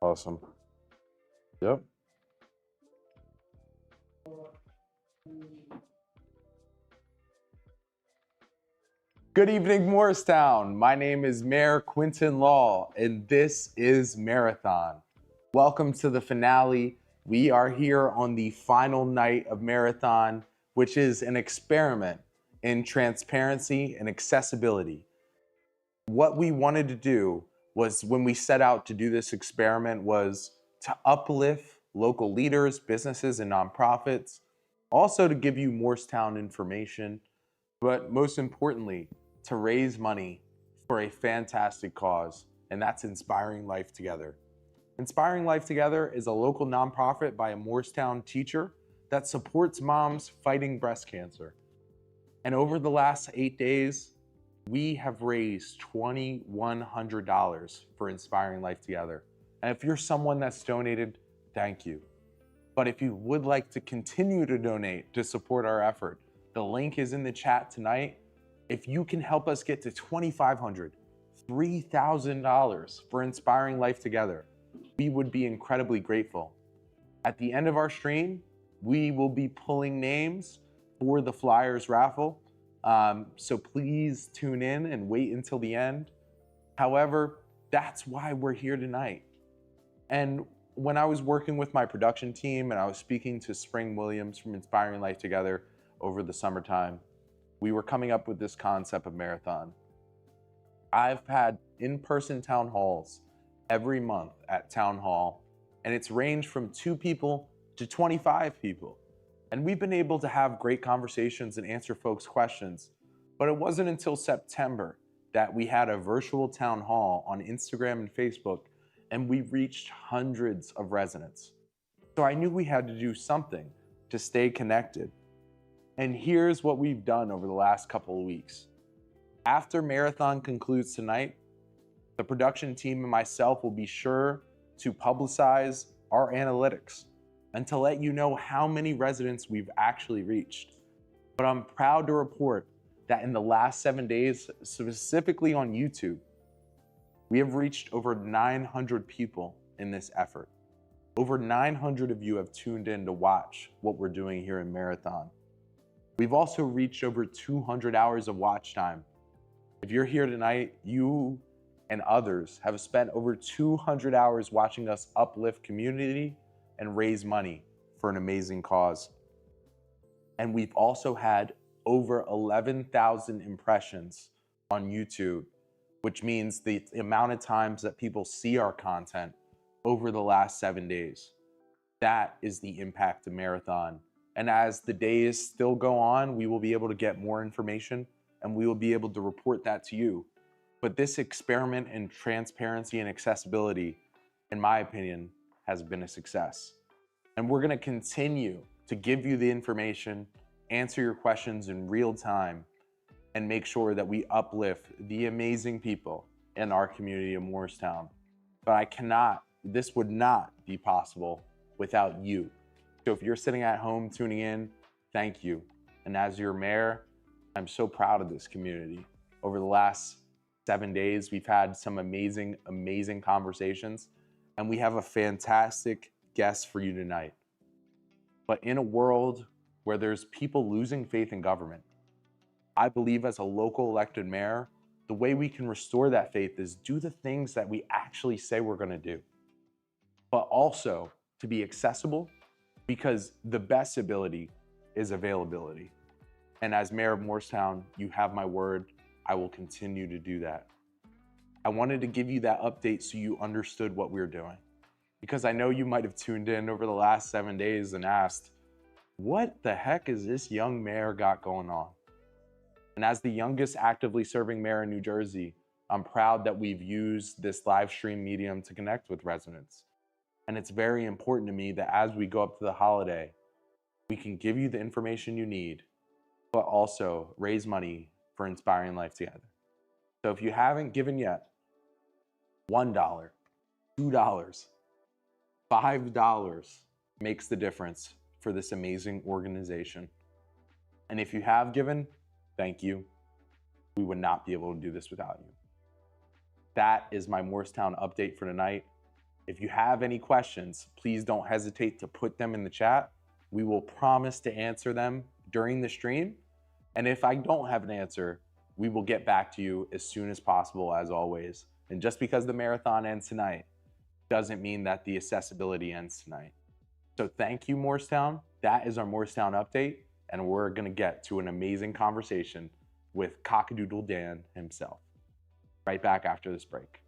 Awesome. Yep. Good evening, Moorestown. My name is Mayor Quinton Law, and this is Mayorathon. Welcome to the finale. We are here on the final night of Mayorathon, which is an experiment in transparency and accessibility. What we wanted to do was, when we set out to do this experiment, was to uplift local leaders, businesses, and nonprofits, also to give you Moorestown information, but most importantly, to raise money for a fantastic cause, and that's Inspiring Life Together. Inspiring Life Together is a local nonprofit by a Moorestown teacher that supports moms fighting breast cancer. And over the last 8 days, we have raised $2,100 for Inspiring Life Together. And if you're someone that's donated, thank you. But if you would like to continue to donate to support our effort, the link is in the chat tonight. If you can help us get to $2,500, $3,000 for Inspiring Life Together, we would be incredibly grateful. At the end of our stream, we will be pulling names for the Flyers raffle. So please tune in and wait until the end. However, that's why we're here tonight. And when I was working with my production team and I was speaking to Spring Williams from Inspiring Life Together over the summertime, we were coming up with this concept of marathon. I've had in-person town halls every month at town hall, and it's ranged from 2 people to 25 people. And we've been able to have great conversations and answer folks' questions. But it wasn't until September that we had a virtual town hall on Instagram and Facebook, and we reached hundreds of residents. So I knew we had to do something to stay connected. And here's what we've done over the last couple of weeks. After Marathon concludes tonight, the production team and myself will be sure to publicize our analytics and to let you know how many residents we've actually reached. But I'm proud to report that in the last 7 days, specifically on YouTube, we have reached over 900 people in this effort. Over 900 of you have tuned in to watch what we're doing here in Marathon. We've also reached over 200 hours of watch time. If you're here tonight, you and others have spent over 200 hours watching us uplift community and raise money for an amazing cause. And we've also had over 11,000 impressions on YouTube, which means the amount of times that people see our content over the last 7 days. That is the impact of Marathon. And as the days still go on, we will be able to get more information and we will be able to report that to you. But this experiment in transparency and accessibility, in my opinion, has been a success. And we're gonna continue to give you the information, answer your questions in real time, and make sure that we uplift the amazing people in our community of Moorestown. But this would not be possible without you. So if you're sitting at home tuning in, thank you. And as your mayor, I'm so proud of this community. Over the last 7 days, we've had some amazing, amazing conversations, and we have a fantastic guest for you tonight. But in a world where there's people losing faith in government, I believe as a local elected mayor, the way we can restore that faith is do the things that we actually say we're gonna do, but also to be accessible, because the best ability is availability. And as mayor of Moorestown, you have my word, I will continue to do that. I wanted to give you that update so you understood what we're doing, because I know you might have tuned in over the last 7 days and asked, what the heck is this young mayor got going on? And as the youngest actively serving mayor in New Jersey, I'm proud that we've used this live stream medium to connect with residents. And it's very important to me that as we go up to the holiday, we can give you the information you need, but also raise money for Inspiring Life Together. So if you haven't given yet, $1, $2, $5 makes the difference for this amazing organization. And if you have given, thank you. We would not be able to do this without you. That is my Moorestown update for tonight. If you have any questions, please don't hesitate to put them in the chat. We will promise to answer them during the stream. And if I don't have an answer, we will get back to you as soon as possible, as always. And just because the marathon ends tonight doesn't mean that the accessibility ends tonight. So thank you, Moorestown. That is our Moorestown update. And we're gonna get to an amazing conversation with A Doodle Dan himself. Right back after this break.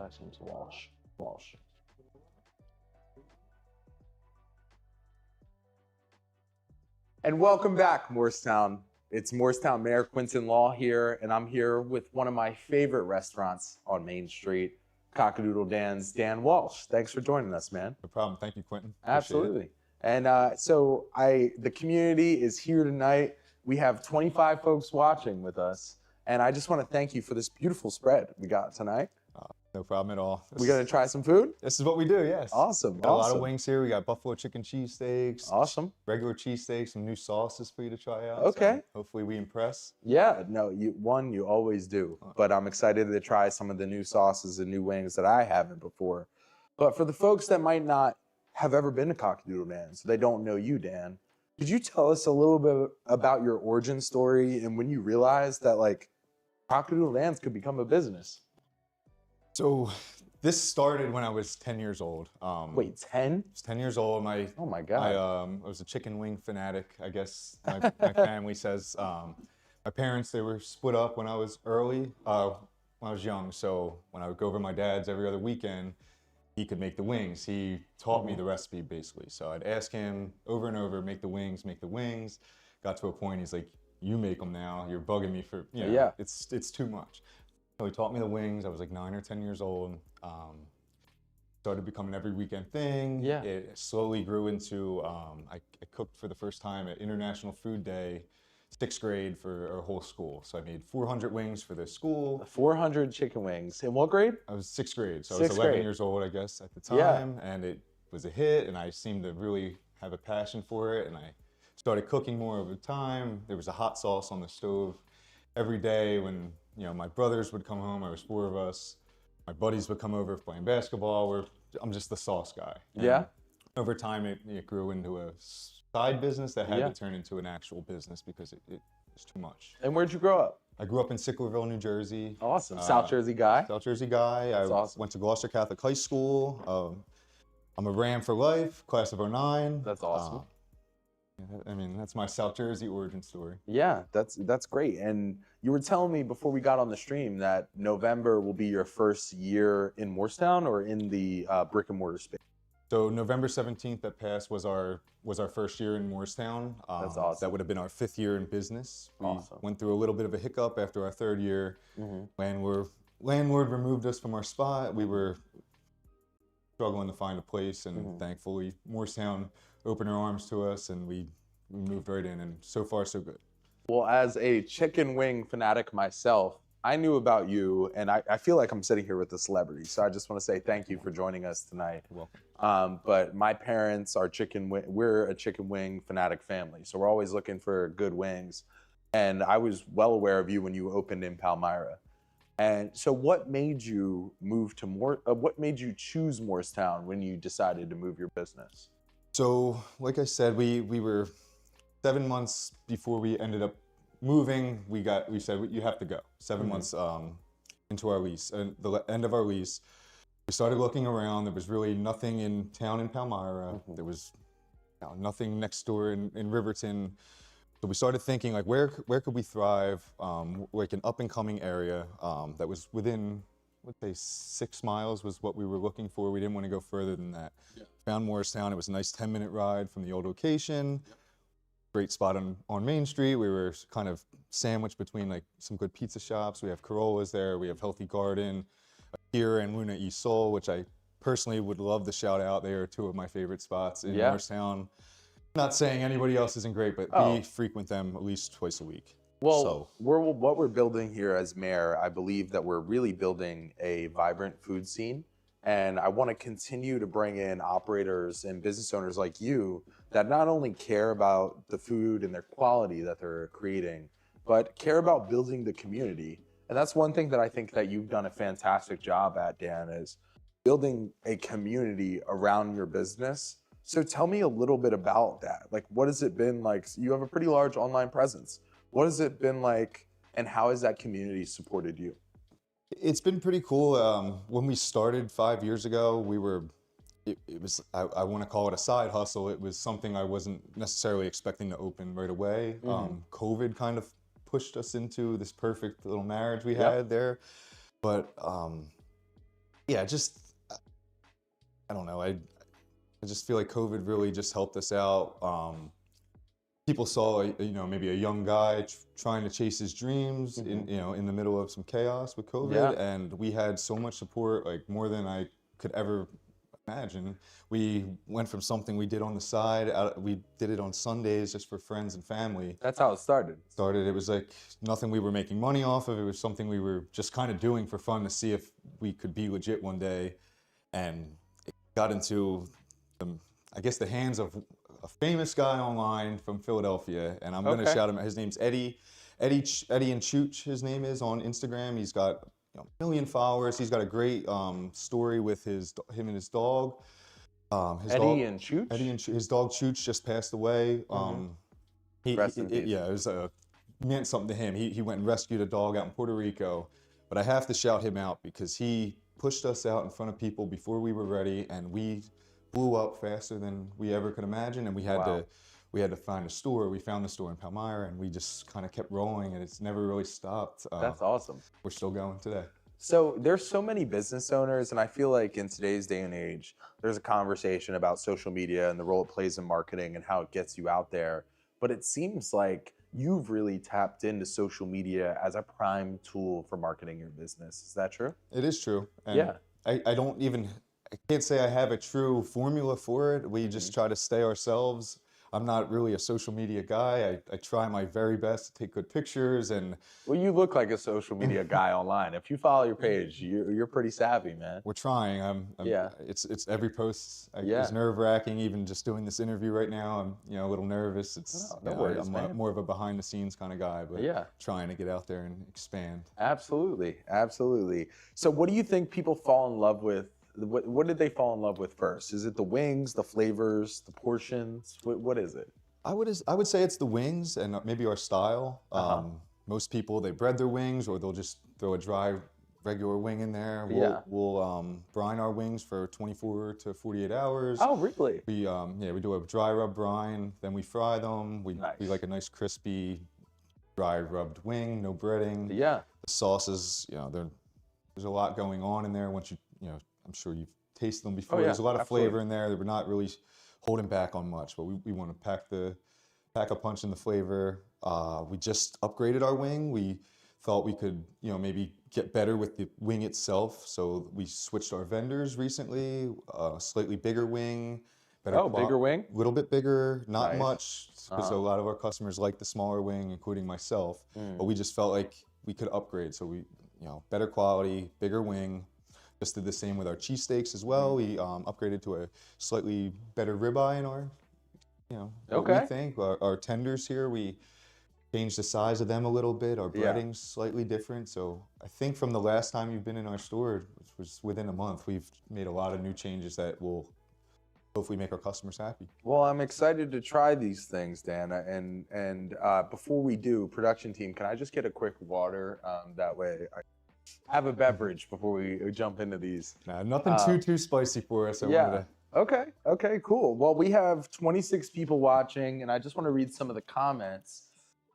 Last name's Walsh. Walsh. And welcome back, Moorestown. It's Moorestown Mayor Quinton Law here, and I'm here with one of my favorite restaurants on Main Street, A Doodle Dan's Dan Walsh. Thanks for joining us, man. No problem. Thank you, Quentin. Absolutely. And so the community is here tonight. We have 25 folks watching with us, and I just want to thank you for this beautiful spread we got tonight. No problem at all. We gonna try some food? This is what we do, yes. Awesome. Got a lot of wings here. We got buffalo chicken cheesesteaks. Awesome. Regular cheesesteaks, some new sauces for you to try out. Okay. So hopefully we impress. Yeah, no, you always do. But I'm excited to try some of the new sauces and new wings that I haven't before. But for the folks that might not have ever been to Cock-a-Doodle Dan, so they don't know you, Dan, could you tell us a little bit about your origin story and when you realized that like Cock-a-Doodle Dan's could become a business? So this started when I was 10 years old. Wait, 10? I was 10 years old. Oh my God. I was a chicken wing fanatic, I guess my family says. My parents, they were split up when I was when I was young. So when I would go over to my dad's every other weekend, he could make the wings. He taught me the recipe basically. So I'd ask him over and over, make the wings. Got to a point, he's like, you make them now. You're bugging me for, Yeah. It's too much. So he taught me the wings. I was like 9 or 10 years old. Started becoming every weekend thing. Yeah. It slowly grew into, I cooked for the first time at International Food Day, 6th grade for our whole school. So I made 400 wings for the school. 400 chicken wings. In what grade? I was 6th grade. So I 6th was 11 grade. years old, I guess, at the time. Yeah. And it was a hit, and I seemed to really have a passion for it. And I started cooking more over time. There was a hot sauce on the stove every day when, my brothers would come home. There was 4 of us. My buddies would come over playing basketball. I'm just the sauce guy. And yeah. Over time, it grew into a side business that had to turn into an actual business because it was too much. And where'd you grow up? I grew up in Sicklerville, New Jersey. Awesome. South Jersey guy? South Jersey guy. That's awesome. Went to Gloucester Catholic High School. I'm a Ram for life, class of 09. That's awesome. That's my South Jersey origin story. Yeah, that's great. And you were telling me before we got on the stream that November will be your first year in Moorestown or in the brick and mortar space. So November 17th that passed was our first year in Moorestown. That's awesome. That would have been our 5th year in business. We awesome. Went through a little bit of a hiccup after our 3rd year. Mm-hmm. Landlord removed us from our spot. We were struggling to find a place, and thankfully Moorestown opened their arms to us, and we moved right in, and so far so good. Well, as a chicken wing fanatic myself, I knew about you, and I feel like I'm sitting here with a celebrity, so I just want to say thank you for joining us tonight. You're welcome. But my parents are we're a chicken wing fanatic family, so we're always looking for good wings, and I was well aware of you when you opened in Palmyra. And so what made you move to what made you choose Moorestown when you decided to move your business? So, like I said, we were 7 months before we ended up moving. We said, you have to go. 7 months into our lease, the end of our lease. We started looking around. There was really nothing in town in Palmyra. There was nothing next door in Riverton. So we started thinking, like, where could we thrive, like an up and coming area that was within, let's say 6 miles was what we were looking for. We didn't want to go further than that. Yeah. Found Moorestown. It was a nice 10-minute ride from the old location. Yep. Great spot on Main Street. We were kind of sandwiched between like some good pizza shops. We have Corolla's there. We have Healthy Garden, Akira and Luna East Seoul, which I personally would love to shout out. They are 2 of my favorite spots in Moorestown. Not saying anybody else isn't great, but we frequent them at least twice a week. Well, what we're building here as mayor, I believe that we're really building a vibrant food scene. And I want to continue to bring in operators and business owners like you that not only care about the food and their quality that they're creating, but care about building the community. And that's one thing that I think that you've done a fantastic job at, Dan, is building a community around your business. So tell me a little bit about that. Like, what has it been like? You have a pretty large online presence. What has it been like, and how has that community supported you? It's been pretty cool. When we started 5 years ago, it was, I want to call it a side hustle. It was something I wasn't necessarily expecting to open right away. COVID kind of pushed us into this perfect little marriage we had there. But yeah, just I don't know. I just feel like COVID really just helped us out. People saw, maybe a young guy trying to chase his dreams in the middle of some chaos with Yeah. COVID, and we had so much support, like more than I could ever imagine. We went from something we did on the side, we did it on Sundays just for friends and family. That's how it started. It was like nothing we were making money off of. It was something we were just kind of doing for fun to see if we could be legit one day, and it got into I guess the hands of a famous guy online from Philadelphia, and I'm gonna shout him out. His name's Eddie and Chooch. His name is on Instagram. He's got a million followers. He's got a great story with him and his dog. Eddie and Chooch? His dog Chooch just passed away. Rest in peace. Yeah, it was meant something to him. He went and rescued a dog out in Puerto Rico, but I have to shout him out because he pushed us out in front of people before we were ready, and we blew up faster than we ever could imagine, and we had to find a store. We found the store in Palmyra, and we just kind of kept rolling, and it's never really stopped. That's awesome. We're still going today. So there's so many business owners, and I feel like in today's day and age, there's a conversation about social media and the role it plays in marketing and how it gets you out there. But it seems like you've really tapped into social media as a prime tool for marketing your business. Is that true? It is true. And Yeah. I can't say I have a true formula for it. We just try to stay ourselves. I'm not really a social media guy. I try my very best to take good pictures and Well, you look like a social media guy online. If you follow your page, you're pretty savvy, man. we're trying. Yeah. It's every post. Yeah. It's nerve-wracking. Even just doing this interview right now, I'm a little nervous. No worries, I'm man. more of a behind-the-scenes kind of guy, but Yeah. trying to get out there and expand. Absolutely, absolutely. So what do you think people fall in love with? What did they fall in love with first? Is it the wings, the flavors, the portions? What is it? I would say it's the wings and maybe our style. Most people, they bread their wings or they'll just throw a dry regular wing in there. We'll brine our wings for 24 to 48 hours. Oh, really? We do a dry rub brine, then we fry them. We like a nice crispy dry rubbed wing, no breading. Yeah. The sauces, there's a lot going on in there. Once I'm sure you've tasted them before. Oh, yeah, There's a lot of absolutely. flavor in there that we're not really holding back on much, but we want to pack a punch in the flavor. We just upgraded our wing. We thought we could, maybe get better with the wing itself. So we switched our vendors recently, slightly bigger wing. Bigger wing? A little bit bigger, not Nice. much, because a lot of our customers like the smaller wing, including myself. But we just felt like we could upgrade. So we, better quality, bigger wing. Just did the same with our cheesesteaks as well. We upgraded to a slightly better ribeye in our, what we think. Our tenders here, we changed the size of them a little bit. Our breading's slightly different. So I think from the last time you've been in our store, which was within a month, we've made a lot of new changes that will hopefully make our customers happy. Well, I'm excited to try these things, Dan. And before we do, production team, can I just get a quick water? That way I have a beverage before we jump into these. Nah, nothing too spicy for us. Okay, cool. Well, we have 26 people watching, and I just want to read some of the comments.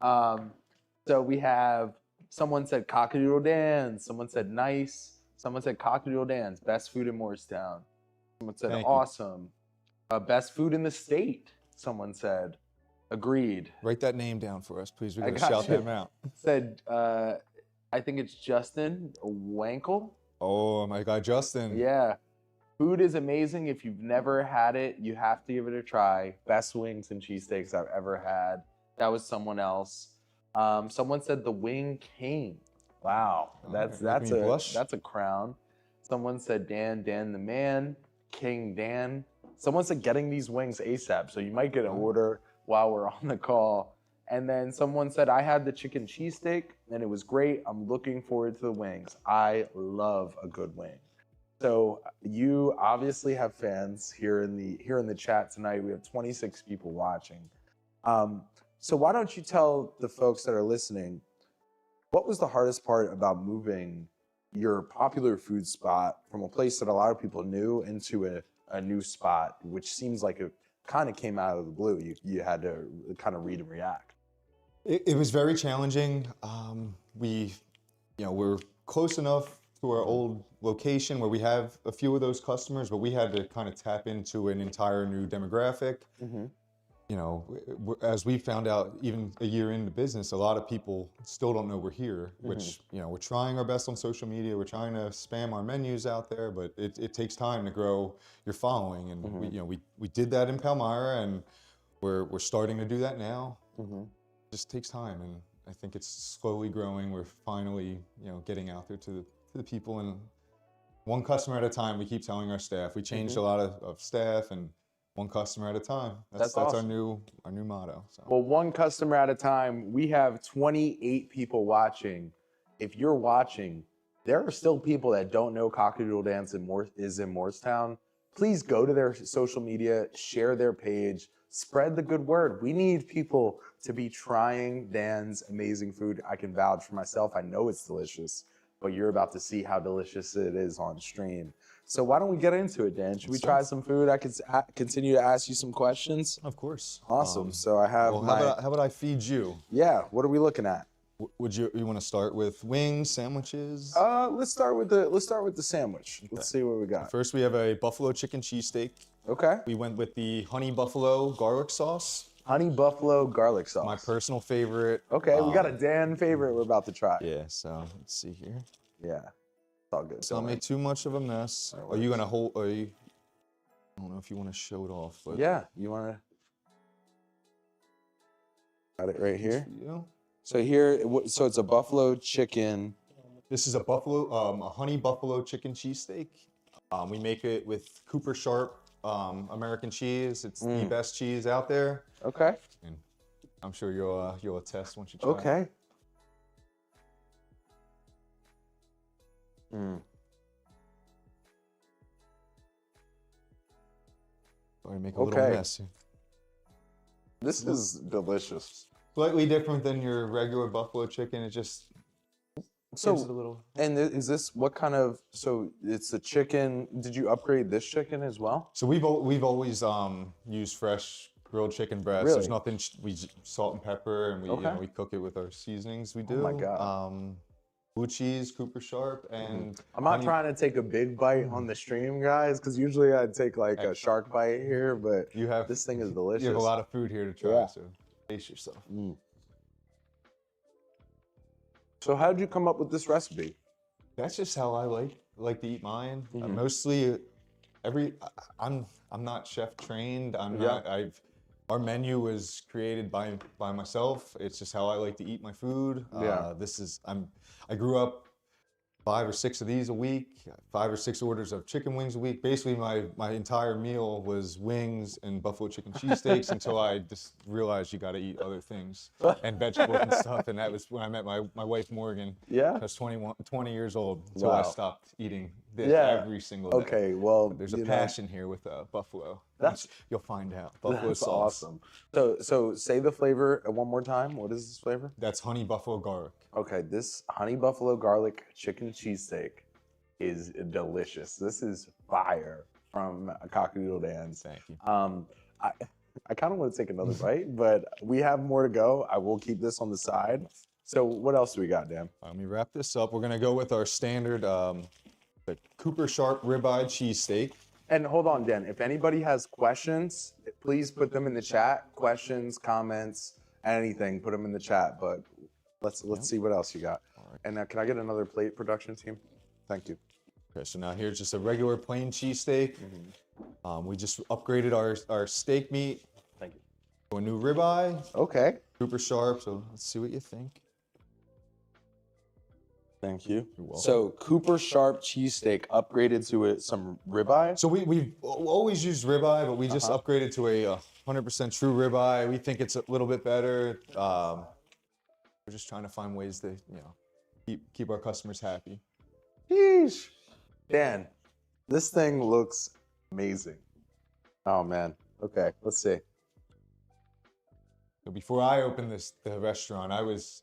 So we have, someone said Cock-a-Doodle Dan, someone said nice, someone said Cock-a-Doodle Dan's best food in Moorestown. Someone said Thank you. awesome. Best food in the state, someone said. Agreed. Write that name down for us, please. We're I going to got shout you. them out. Said, I think it's Justin Wankel. Oh, my God, Justin. Yeah. Food is amazing. If you've never had it, you have to give it a try. Best wings and cheesesteaks I've ever had. That was someone else. Someone said the Wing King. Wow, that's a crown. Someone said Dan the man, King Dan. Someone said getting these wings ASAP, so you might get an order while we're on the call. And then someone said, I had the chicken cheesesteak and it was great. I'm looking forward to the wings. I love a good wing. So you obviously have fans here in the chat tonight. We have 26 people watching. So why don't you tell the folks that are listening, what was the hardest part about moving your popular food spot from a place that a lot of people knew into a new spot, which seems like it kind of came out of the blue. You had to kind of read and react. It was very challenging. We're close enough to our old location where we have a few of those customers, but we had to kind of tap into an entire new demographic. You know, as we found out, even a year into business, a lot of people still don't know we're here, which, you know, we're trying our best on social media. We're trying to spam our menus out there, but it takes time to grow your following. And we, you know, we did that in Palmyra, and we're starting to do that now. It just takes time, and I think it's slowly growing. We're finally, you know, getting out there to the people, and one customer at a time. We keep telling our staff. We changed a lot of staff, and one customer at a time. That's awesome. our new motto. So. Well, one customer at a time. We have 28 people watching. If you're watching, there are still people that don't know Cock A Doodle Dan is in Moorestown. Please go to their social media, share their page, spread the good word. We need people to be trying Dan's amazing food. I can vouch for myself. I know it's delicious, but you're about to see how delicious it is on stream. So why don't we get into it, Dan? Should we try some food? I could continue to ask you some questions. Of course. Awesome. So I have how about I feed you? Yeah. What are we looking at? Would you want to start with wings, sandwiches? Let's start with the sandwich. Okay. Let's see what we got. First, we have a buffalo chicken cheesesteak. Okay. We went with the honey buffalo garlic sauce. Honey buffalo garlic sauce. My personal favorite. Okay, we got a Dan favorite we're about to try. Yeah. So let's see here. Yeah. It's all good. So don't make too much of a mess. Are you gonna hold? I don't know if you want to show it off, but yeah, you want to. Got it right here. Yeah. So here, so it's a buffalo chicken. This is a honey buffalo chicken cheesesteak. We make it with Cooper Sharp American cheese. It's the best cheese out there. Okay. And I'm sure you'll attest once you try. Okay. It. Sorry, make a little mess. This is delicious. Slightly different than your regular buffalo chicken. It just gives it a little. And is this what kind of? So it's the chicken. Did you upgrade this chicken as well? So we've always used fresh grilled chicken breast. Really? There's nothing. We salt and pepper, and we cook it with our seasonings. We do. Oh my god. Blue cheese, Cooper Sharp, and I'm not trying to take a big bite on the stream, guys, because usually I'd take like a shark bite here, but this thing is delicious. You have a lot of food here to try, so taste yourself. So how did you come up with this recipe? That's just how I like to eat mine. Mostly, I'm not chef trained. Our menu was created by myself. It's just how I like to eat my food. I grew up 5 or 6 of these a week, 5 or 6 orders of chicken wings a week. Basically, my entire meal was wings and buffalo chicken cheesesteaks until I just realized you got to eat other things and vegetables and stuff. And that was when I met my wife, Morgan. Yeah. I was 20 years old until I stopped eating this every single day. Okay, well, but there's a passion here with buffalo. You'll find out. Buffalo that's sauce. Awesome. So say the flavor one more time. What is this flavor? That's honey buffalo garlic. Okay, this honey buffalo garlic chicken cheesesteak is delicious. This is fire from Cock A Doodle Dan. Thank you. I kind of want to take another bite, but we have more to go. I will keep this on the side. So what else do we got, Dan? Let me wrap this up. We're gonna go with our standard, the Cooper Sharp ribeye cheesesteak. And hold on, Dan. If anybody has questions, please put them in the chat. Questions, comments, anything. Put them in the chat. But let's see what else you got. Right. And can I get another plate, production team? Thank you. Okay, so now here's just a regular plain cheesesteak. We just upgraded our steak meat. Thank you. To a new ribeye. Okay. Super sharp. So let's see what you think. Thank you. You're welcome. So Cooper Sharp cheesesteak upgraded to some ribeye. So we've always used ribeye, but we just upgraded to a 100% true ribeye. We think it's a little bit better. We're just trying to find ways to keep our customers happy. Yeesh. Dan, this thing looks amazing. Oh man. Okay, let's see. So before I opened the restaurant, I was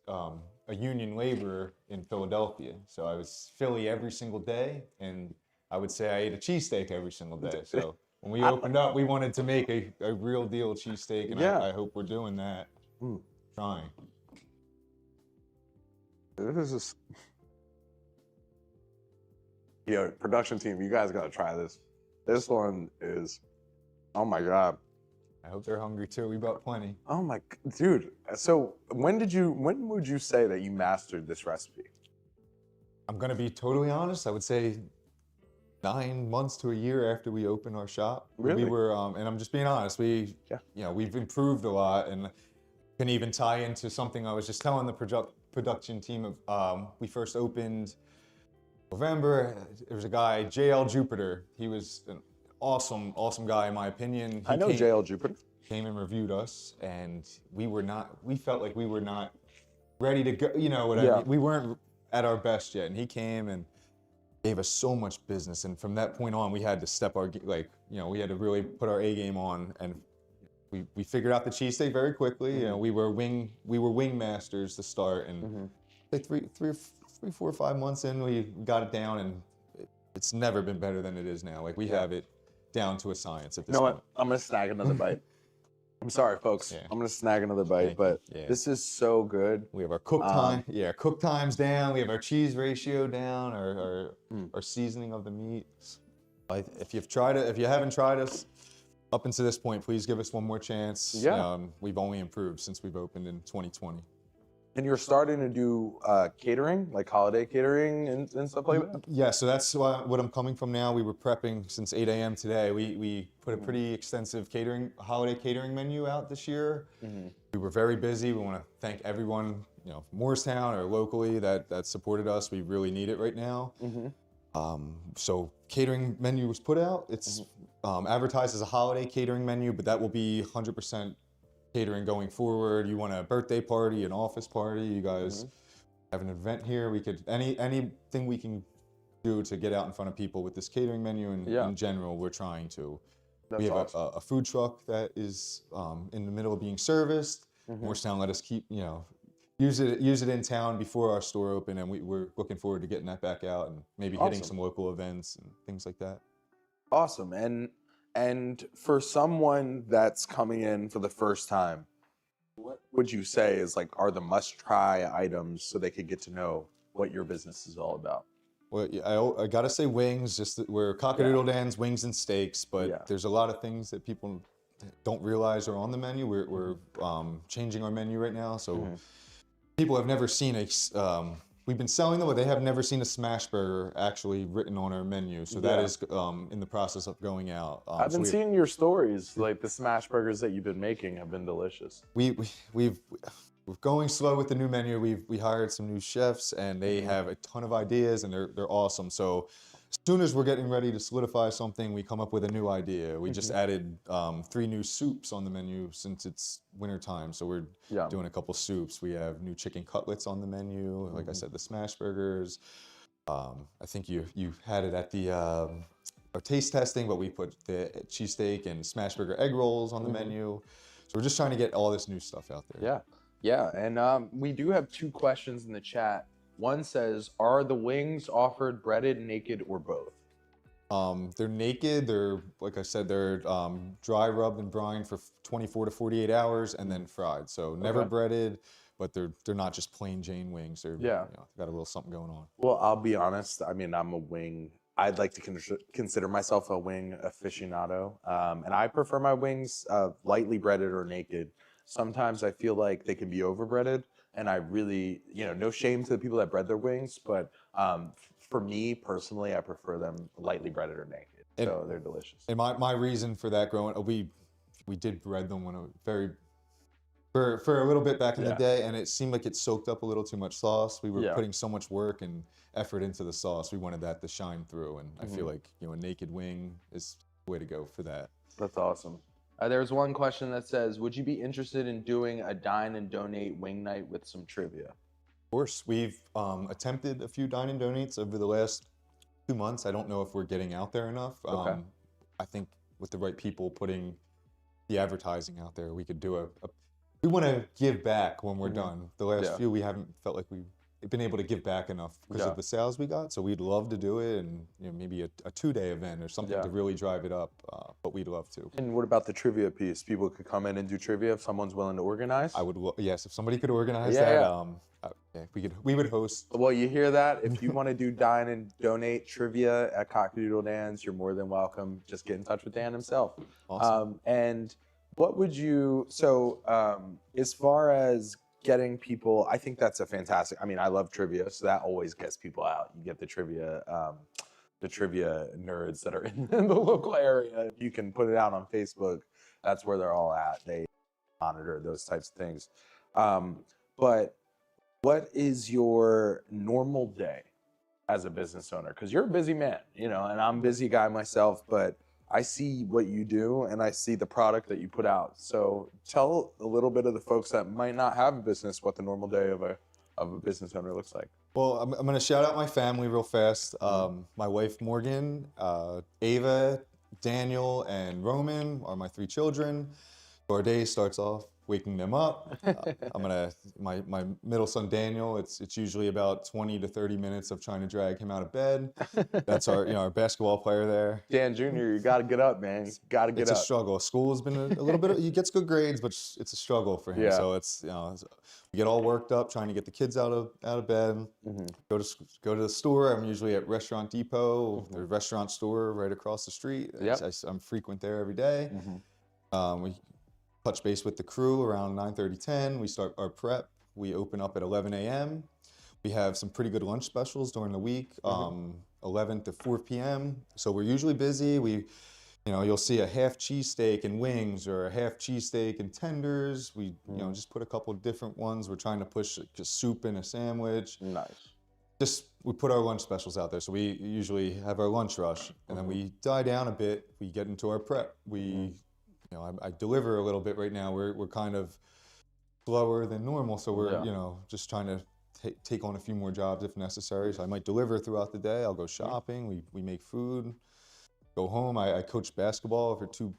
a union laborer in Philadelphia. So I was Philly every single day, and I would say I ate a cheesesteak every single day. So when we opened up, we wanted to make a real deal cheesesteak, and I hope we're doing that. Trying. This is Yo, production team, you guys gotta try this. This one is, oh my God. I hope they're hungry too. We bought plenty. Oh my, dude. So when would you say that you mastered this recipe? I'm gonna be totally honest. I would say 9 months to a year after we opened our shop. Really? We were, and I'm just being honest. You know, we've improved a lot, and can even tie into something I was just telling the production team of. We first opened November. There was a guy, JL Jupiter. He was an awesome guy in my opinion. I know JL Jupiter. Came and reviewed us, and we felt like we were not ready to go. You know what I mean? We weren't at our best yet, and he came and gave us so much business, and from that point on, we had to step our, we had to really put our A game on, and we figured out the cheesesteak very quickly. You know, we were wing masters to start, and like 4 or 5 months in, we got it down, and it's never been better than it is now. Like we have it down to a science at this point. What? I'm gonna snag another bite. I'm sorry, folks. Yeah. I'm gonna snag another bite, but this is so good. We have our cook time, cook times down. We have our cheese ratio down, our seasoning of the meat. If you haven't tried us up until this point, please give us one more chance. Yeah. We've only improved since we've opened in 2020. And you're starting to do catering, like holiday catering and stuff like that? Yeah, so that's what I'm coming from now. We were prepping since 8 a.m. today. We put a pretty extensive holiday catering menu out this year. We were very busy. We want to thank everyone, Moorestown or locally that supported us. We really need it right now. So catering menu was put out. It's advertised as a holiday catering menu, but that will be 100% catering going forward. You want a birthday party, an office party, you guys have an event here. We could, anything we can do to get out in front of people with this catering menu, and in general, we're trying to. We have a food truck that is in the middle of being serviced. Moorestown let us keep, use it in town before our store open, and we're looking forward to getting that back out and maybe hitting some local events and things like that. Awesome. And for someone that's coming in for the first time, what would you say are the must-try items so they could get to know what your business is all about? Well, I gotta say wings. Just that we're A Doodle Dan's wings and steaks, but there's a lot of things that people don't realize are on the menu. We're changing our menu right now, so people have never seen we've been selling them, but they have never seen a smash burger actually written on our menu. So that is in the process of going out. I've been seeing your stories. Like the smash burgers that you've been making have been delicious. We're going slow with the new menu. We hired some new chefs, and they have a ton of ideas, and they're awesome. So as soon as we're getting ready to solidify something, we come up with a new idea. We just added 3 new soups on the menu since it's winter time. So we're doing a couple soups. We have new chicken cutlets on the menu. Like I said, the smash burgers. I think you had it at the our taste testing, but we put the cheesesteak and smash burger egg rolls on the menu. So we're just trying to get all this new stuff out there. Yeah. And we do have 2 questions in the chat. One says, are the wings offered breaded, naked, or both? They're naked. They're, like I said, they're dry rubbed and brined for 24 to 48 hours and then fried. So never breaded, but they're not just plain Jane wings. They're got a little something going on. Well, I'll be honest. I mean, I'd like to consider myself a wing aficionado. And I prefer my wings lightly breaded or naked. Sometimes I feel like they can be over breaded. And I really, no shame to the people that bread their wings, but for me personally, I prefer them lightly breaded or naked. So they're delicious. And my reason for that we did bread them for a little bit back in the day, and it seemed like it soaked up a little too much sauce. We were putting so much work and effort into the sauce. We wanted that to shine through, and I feel like a naked wing is the way to go for that. That's awesome. There's one question that says, would you be interested in doing a dine and donate wing night with some trivia? Of course. We've attempted a few dine and donates over the last 2 months. I don't know if we're getting out there enough. I think with the right people putting the advertising out there, we could do we want to give back when we're done. The last few, we haven't felt like been able to give back enough because of the sales we got. So we'd love to do it, and maybe a 2-day event or something to really drive it up. But we'd love to. And what about the trivia piece? People could come in and do trivia if someone's willing to organize. I would, yes, if somebody could organize that. We would host. Well, you hear that? If you want to do dine and donate trivia at A Doodle Dan's, you're more than welcome. Just get in touch with Dan himself. Awesome. And what would you? So, as far as getting people, I think that's a fantastic. I mean, I love trivia, so that always gets people out. You get the trivia nerds that are in the local area. You can put it out on Facebook. That's where they're all at. They monitor those types of things. But what is your normal day as a business owner? Because you're a busy man, and I'm a busy guy myself, but I see what you do and I see the product that you put out. So tell a little bit of the folks that might not have a business what the normal day of a business owner looks like. Well, I'm going to shout out my family real fast. My wife, Morgan, Ava, Daniel, and Roman are my 3 children. Our day starts off waking them up. My middle son, Daniel, it's usually about 20 to 30 minutes of trying to drag him out of bed. That's our basketball player there. Dan Jr., you got to get up, man. You got to get up. It's a struggle. School has been a little bit, he gets good grades, but it's a struggle for him. Yeah. So we get all worked up trying to get the kids out of bed, go to the store. I'm usually at Restaurant Depot, the restaurant store right across the street. Yep. I'm frequent there every day. We touch base with the crew around 9:30, 10. We start our prep. We open up at 11 a.m. We have some pretty good lunch specials during the week, 11 to 4 p.m. So we're usually busy. You'll see a half cheesesteak and wings or a half cheesesteak and tenders. We, just put a couple of different ones. We're trying to push just soup in a sandwich. Nice. We put our lunch specials out there. So we usually have our lunch rush, and then we die down a bit. We get into our prep. I deliver a little bit right now. We're kind of slower than normal, so we're just trying to take on a few more jobs if necessary. So I might deliver throughout the day. I'll go shopping. We make food. Go home. I coach basketball for two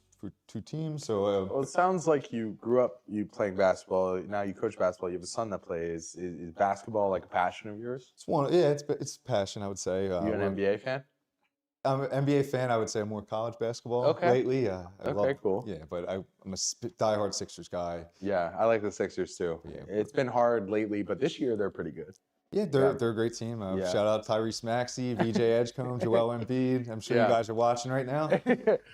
teams. So well, it sounds like you grew up playing basketball. Now you coach basketball. You have a son that plays. Is basketball like a passion of yours? It's passion, I would say. You an NBA fan? I'm an NBA fan. I would say more college basketball lately. Cool. Yeah, but I'm a diehard Sixers guy. Yeah, I like the Sixers too. Yeah. It's been hard lately, but this year they're pretty good. Yeah, they're a great team. Shout out Tyrese Maxey, VJ Edgecombe, Joel Embiid. I'm sure you guys are watching right now.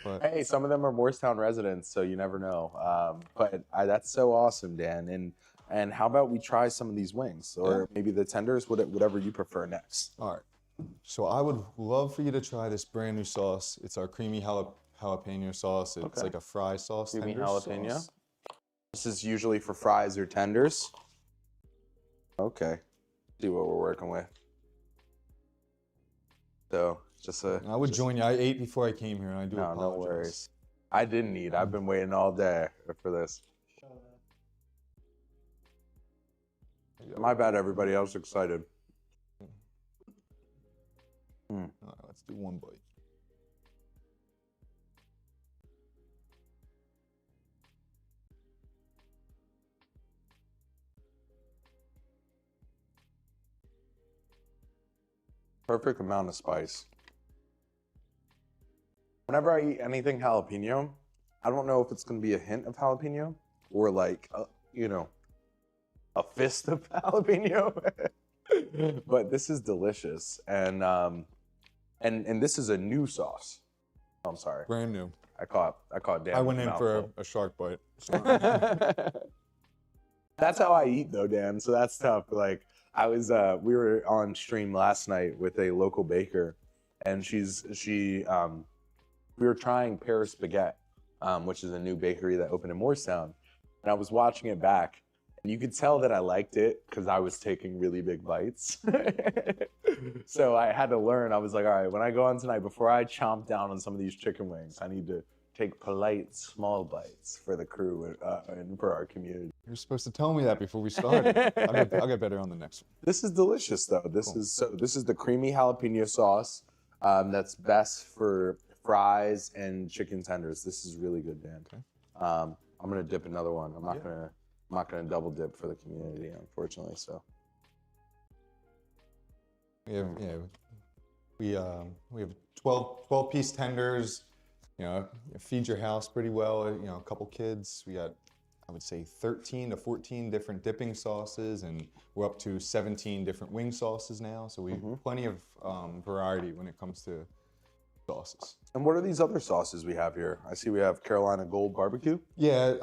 But. Hey, some of them are Moorestown residents, so you never know. But that's so awesome, Dan. And how about we try some of these wings, or maybe the tenders, whatever you prefer next. All right. So I would love for you to try this brand new sauce. It's our creamy jalapeno sauce. It's like a fry sauce. Creamy jalapeno. Sauce. This is usually for fries or tenders. Okay. See what we're working with. So just I would join you. I ate before I came here, and I do apologize. No worries. I didn't eat. I've been waiting all day for this. My bad, everybody. I was excited. All right, let's do one bite. Perfect amount of spice. Whenever I eat anything jalapeno, I don't know if it's going to be a hint of jalapeno or like, a fist of jalapeno. But this is delicious, and this is a new sauce. Oh, I'm sorry. Brand new. I caught Dan. I went in for a shark bite. That's how I eat though, Dan. So that's tough. Like we were on stream last night with a local baker, and we were trying Paris Baguette, which is a new bakery that opened in Moorestown, and I was watching it back. And you could tell that I liked it because I was taking really big bites. So I had to learn. I was like, all right, when I go on tonight, before I chomp down on some of these chicken wings, I need to take polite, small bites for the crew and for our community. You're supposed to tell me that before we started. I'll get better on the next one. This is delicious, though. This is the creamy jalapeno sauce that's best for fries and chicken tenders. This is really good, Dan. Okay. I'm gonna dip another one. I'm not gonna double dip for the community, unfortunately. So We have, we have 12-piece tenders. You know, feed your house pretty well. You know, a couple kids. We got, I would say, 13 to 14 different dipping sauces, and we're up to 17 different wing sauces now. So we have plenty of variety when it comes to sauces. And what are these other sauces we have here? I see we have Carolina Gold Barbecue. Yeah,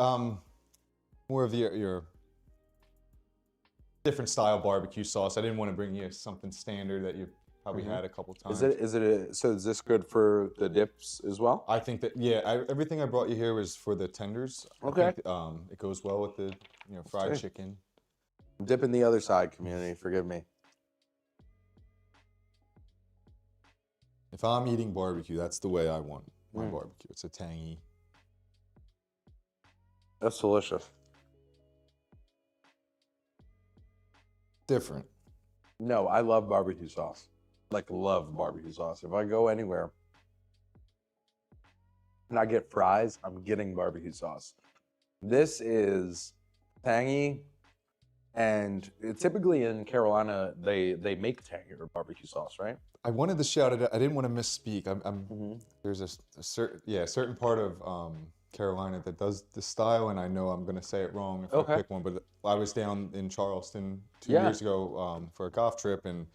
more of your different style barbecue sauce. I didn't want to bring you something standard that you probably had a couple times. So is this good for the dips as well? I think that, yeah, everything I brought you here was for the tenders. Okay. I think, it goes well with the fried chicken. Dipping the other side, community, forgive me. If I'm eating barbecue, that's the way I want my barbecue. It's a tangy. That's delicious. Different. No, I love barbecue sauce. Like, love barbecue sauce. If I go anywhere and I get fries, I'm getting barbecue sauce. This is tangy, and typically in Carolina, they make tangier barbecue sauce, right? I wanted to shout it out. I didn't want to misspeak. There's a certain part of Carolina that does the style, and I know I'm going to say it wrong if I pick one, but I was down in Charleston 2 years ago for a golf trip, and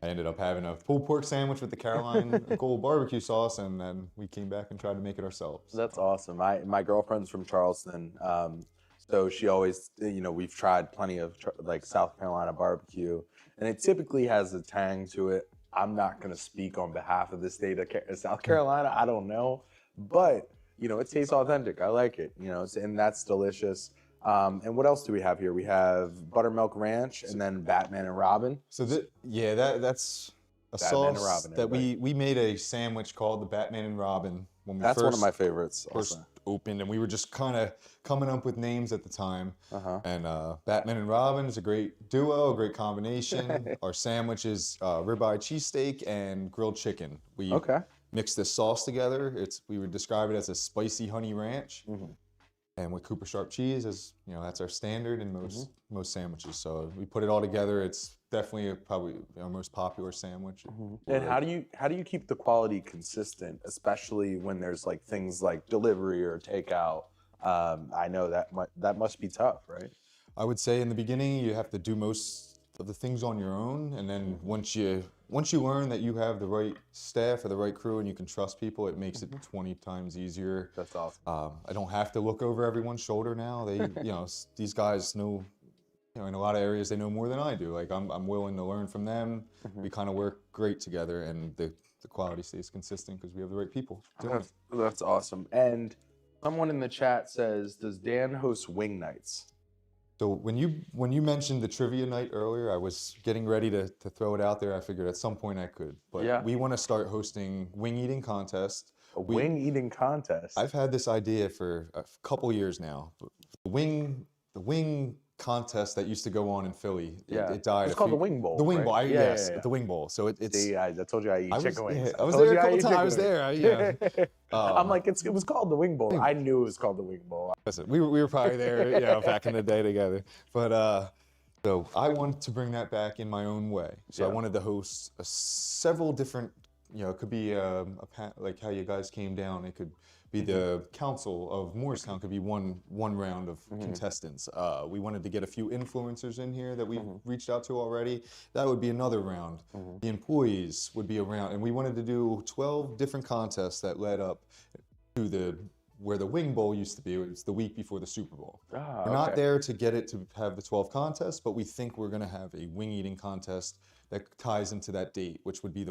I ended up having a pulled pork sandwich with the Carolina Gold barbecue sauce, and then we came back and tried to make it ourselves. That's awesome. My girlfriend's from Charleston, so she always, we've tried plenty of like South Carolina barbecue, and it typically has a tang to it. I'm not going to speak on behalf of the state of South Carolina. I don't know, but it tastes authentic. I like it, and that's delicious. And what else do we have here? We have buttermilk ranch and then Batman and Robin. So that's a Batman sauce and Robin, that we made a sandwich called the Batman and Robin when we That's one of my favorites. first Also. opened, and we were just kind of coming up with names at the time. And Batman and Robin is a great duo, a great combination. Our sandwich is ribeye cheesesteak and grilled chicken. We mix this sauce together. We would describe it as a spicy honey ranch. And with Cooper Sharp cheese, that's our standard in most sandwiches. So we put it all together. It's definitely probably our most popular sandwich. And how do you keep the quality consistent, especially when there's like things like delivery or takeout? I know that must be tough, right? I would say in the beginning you have to do most of the things on your own, and then once you learn that you have the right staff or the right crew and you can trust people, it makes it 20 times easier. That's awesome. I don't have to look over everyone's shoulder now. They, these guys know, in a lot of areas they know more than I do. Like I'm willing to learn from them. We kind of work great together, and the quality stays consistent because we have the right people doing it. That's awesome. And someone in the chat says, does Dan host wing nights? So when you mentioned the trivia night earlier, I was getting ready to throw it out there. I figured at some point I could. But we want to start hosting wing eating contests. Wing eating contest? I've had this idea for a couple years now. The wing contest that used to go on in Philly, it died. It's called the Wing Bowl. The Wing right? Bowl, yes, the Wing Bowl. So it's. See, I told you I eat chicken wings. I was there a couple times. I was there. I'm like, it was called the Wing Bowl. I knew it was called the Wing Bowl. Listen, we were probably there, back in the day together. But so I wanted to bring that back in my own way. So I wanted to host several different. It could be like how you guys came down. It could be the council of Moorestown. Could be one round of contestants. We wanted to get a few influencers in here that we've reached out to already. That would be another round. The employees would be a round, and we wanted to do 12 different contests that led up to where the Wing Bowl used to be. It was the week before the Super Bowl. We're not there to get it to have the 12 contests, but we think we're going to have a wing eating contest that ties into that date, which would be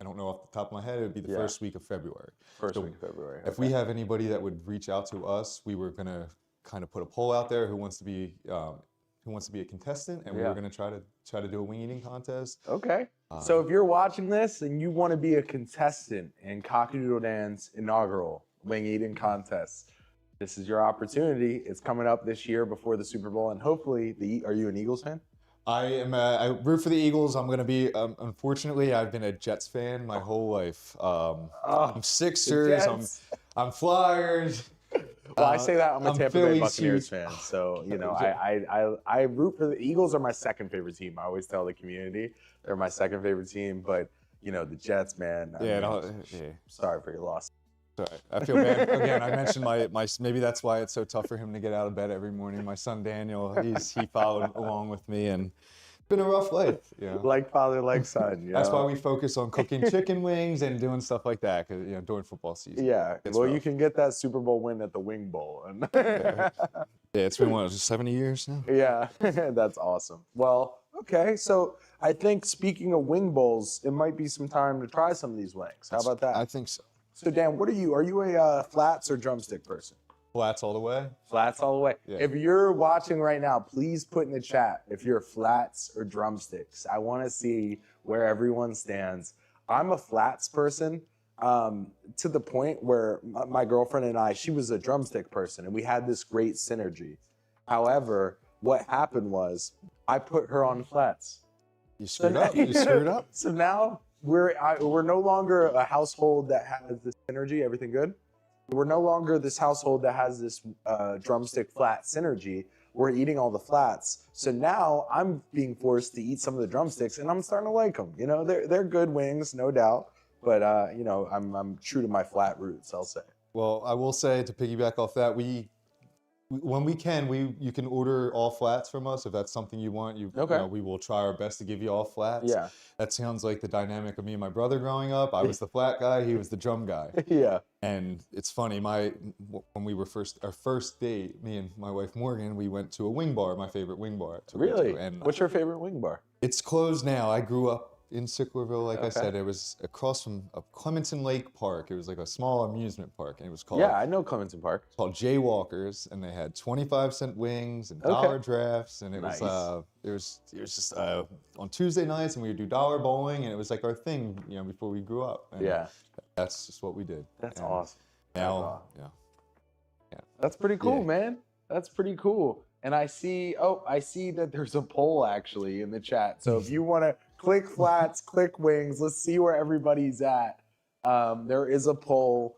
I don't know off the top of my head, it would be the first week of February. First week of February. If we have anybody that would reach out to us, we were going to kind of put a poll out there who wants to be a contestant, and we were going to try to do a wing eating contest. Okay. So if you're watching this and you want to be a contestant in A Doodle Dan's inaugural wing eating contest, this is your opportunity. It's coming up this year before the Super Bowl, and hopefully, are you an Eagles fan? I am. I root for the Eagles. I'm going to be. Unfortunately, I've been a Jets fan my whole life. I'm Sixers. I'm Flyers. Well, I say that I'm a Tampa Bay Phillies Buccaneers huge. fan, so you know I root for the Eagles. Are my second favorite team. I always tell the community they're my second favorite team, but you know the Jets, man. I mean, sorry for your loss. Sorry, I feel bad. Again, I mentioned my maybe that's why it's so tough for him to get out of bed every morning. My son Daniel, he followed along with me, and it's been a rough life. You know? Like father, like son. That's why we focus on cooking chicken wings and doing stuff like that, because you know during football season. Yeah, well, rough. you can get that Super Bowl win at the Wing Bowl. Yeah, it's been what, 70 years now. Yeah, that's awesome. Well, okay, so I think speaking of wing bowls, it might be some time to try some of these wings. How about that? I think so. So Dan, what are you? Are you a flats or drumstick person? Flats all the way. Flats all the way. Yeah. If you're watching right now, please put in the chat if you're flats or drumsticks. I want to see where everyone stands. I'm a flats person to the point where my girlfriend and I, she was a drumstick person, and we had this great synergy. However, what happened was I put her on flats. You screwed up. You screwed up. So now we're no longer a household that has this synergy. Everything good? We're no longer this household that has this drumstick flat synergy. We're eating all the flats. So now I'm being forced to eat some of the drumsticks, and I'm starting to like them. You know, they're good wings, no doubt. But you know, I'm true to my flat roots, I'll say. Well, I will say to piggyback off that, when we can, you can order all flats from us if that's something you want. Okay. You know, we will try our best to give you all flats. Yeah. That sounds like the dynamic of me and my brother growing up. I was the flat guy, he was the drum guy. Yeah. And it's funny, when we were our first date, me and my wife Morgan, we went to a wing bar, my favorite wing bar. Really? And What's your favorite wing bar? it's closed now. I grew up in Sicklerville, like I Okay. said. It was across from a Clementon Lake Park. It was like a small amusement park, and it was called Yeah, I know Clementon Park. called Jaywalkers, and they had 25-cent wings and Okay. dollar drafts, and it Nice. was just on Tuesday nights, and we would do dollar bowling, and it was like our thing, you know, before we grew up. And Yeah. that's just what we did. That's And awesome. Now, yeah. That's pretty cool, Yeah. man. That's pretty cool. And I see that there's a poll actually in the chat. So if you want to click flats, click wings, let's see where everybody's at. There is a poll.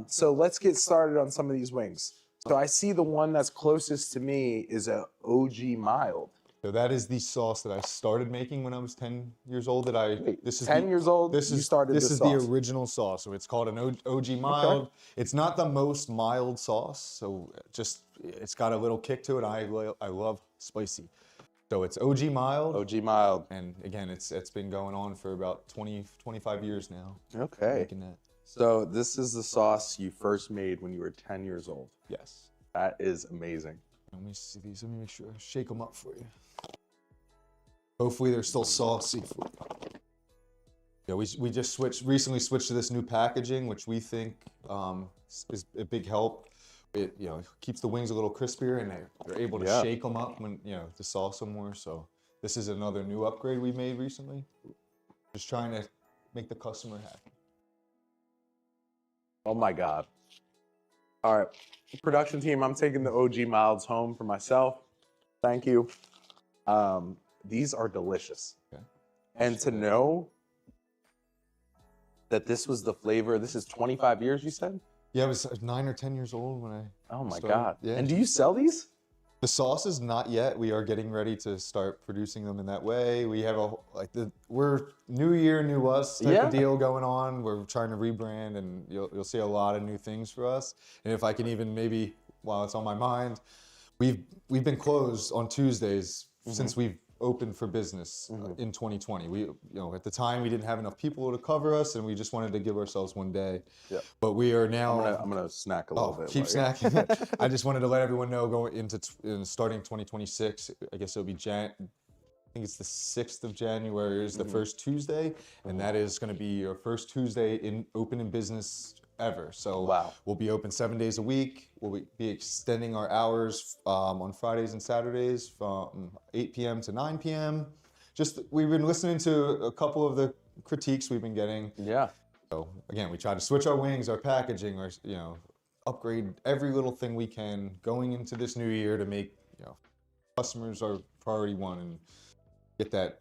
So let's get started on some of these wings. So I see the one that's closest to me is a OG mild. So that is the sauce that I started making when I was 10 years old. This is 10 years old, This you is started this this is sauce. the original sauce. So it's called an OG mild. It's not the most mild sauce. So it's got a little kick to it. I love spicy. So it's OG mild. OG mild. And again, it's been going on for about 25 years now. Okay. Making that. So this is the sauce you first made when you were 10 years old. Yes. That is amazing. Let me see these. Let me make sure I shake them up for you. Hopefully they're still saucy for you. Yeah, we just recently switched to this new packaging, which we think is a big help. It keeps the wings a little crispier, and they're able to shake them up when to sauce them more. So this is another new upgrade we made recently. Just trying to make the customer happy. Oh my God. All right, production team, I'm taking the OG milds home for myself. Thank you. These are delicious. Okay. And to know that this was the flavor, this is 25 years, you said? Yeah, I was 9 or 10 years old when I Oh my started. God. Yeah. And do you sell these? The sauces, not yet. We are getting ready to start producing them in that way. We have we're new year, new us type of deal going on. We're trying to rebrand, and you'll see a lot of new things for us. And if I can even maybe, while it's on my mind, we've been closed on Tuesdays since we've opened for business in 2020. We, at the time we didn't have enough people to cover us, and we just wanted to give ourselves one day. Yeah. But we are now. I'm gonna snack a little bit. Keep snacking. I just wanted to let everyone know going into starting 2026. I guess it'll be I think it's the 6th of January is the first Tuesday, and that is going to be your first Tuesday open in business ever. So we'll be open 7 days a week. We'll be extending our hours on Fridays and Saturdays from 8 p.m. to 9 p.m. We've been listening to a couple of the critiques we've been getting. Yeah. So again, we try to switch our wings, our packaging, upgrade every little thing we can going into this new year to make customers our priority one and get that